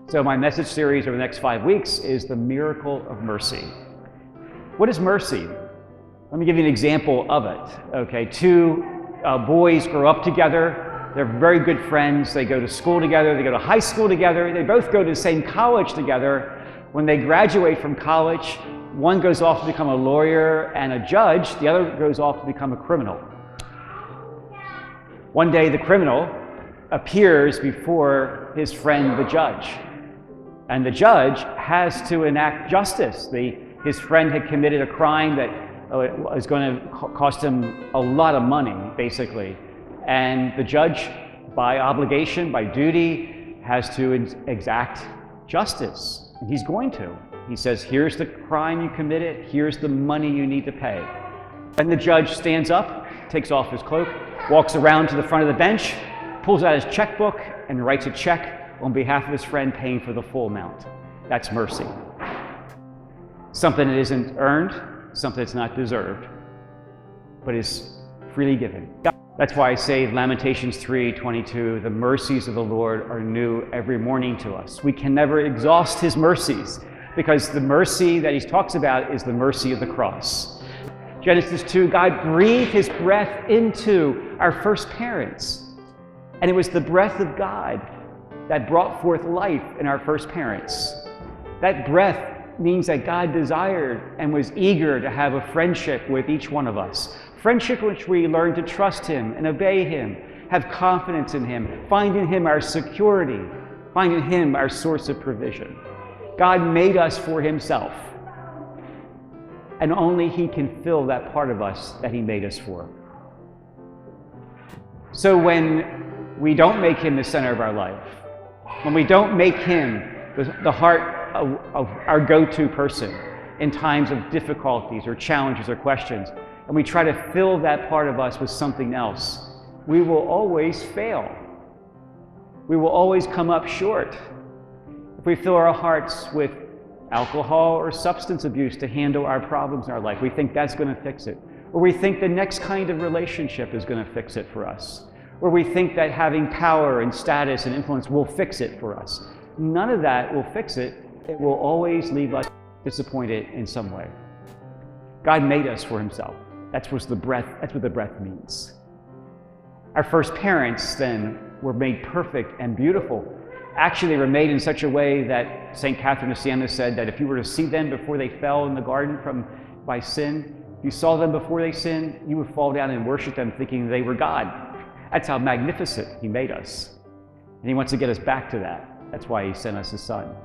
So my message series over the next 5 weeks is the miracle of mercy. What is mercy? Let me give you an example of it. Okay, two boys grow up together. They're very good friends. They go to school together. They go to high school together. They both go to the same college together. When they graduate from college, one goes off to become a lawyer and a judge. The other goes off to become a criminal. One day, the criminal appears before his friend, the judge. And the judge has to enact justice. His friend had committed a crime that was going to cost him a lot of money, basically. And the judge, by obligation, by duty, has to exact justice. And he's going to. He says, here's the crime you committed, here's the money you need to pay. And the judge stands up, takes off his cloak, walks around to the front of the bench, pulls out his checkbook, and writes a check on behalf of his friend, paying for the full amount. That's mercy. Something that isn't earned, something that's not deserved, but is freely given. That's why I say Lamentations 3:22, the mercies of the Lord are new every morning to us. We can never exhaust his mercies, because the mercy that he talks about is the mercy of the cross. Genesis 2, God breathed his breath into our first parents, and it was the breath of God that brought forth life in our first parents. That breath means that God desired and was eager to have a friendship with each one of us. Friendship in which we learn to trust him and obey him, have confidence in him, find in him our security, find in him our source of provision. God made us for himself, and only he can fill that part of us that he made us for. So when we don't make him the center of our life, when we don't make him the heart of our go-to person in times of difficulties or challenges or questions, and we try to fill that part of us with something else, we will always fail. We will always come up short. If we fill our hearts with alcohol or substance abuse to handle our problems in our life, we think that's going to fix it. Or we think the next kind of relationship is going to fix it for us. Or we think that having power and status and influence will fix it for us. None of that will fix it. It will always leave us disappointed in some way. God made us for himself. That's what the breath means. Our first parents then were made perfect and beautiful. Actually, they were made in such a way that St. Catherine of Siena said that if you were to see them before they fell in the garden by sin, if you saw them before they sinned, you would fall down and worship them thinking they were God. That's how magnificent he made us. And he wants to get us back to that. That's why he sent us his son.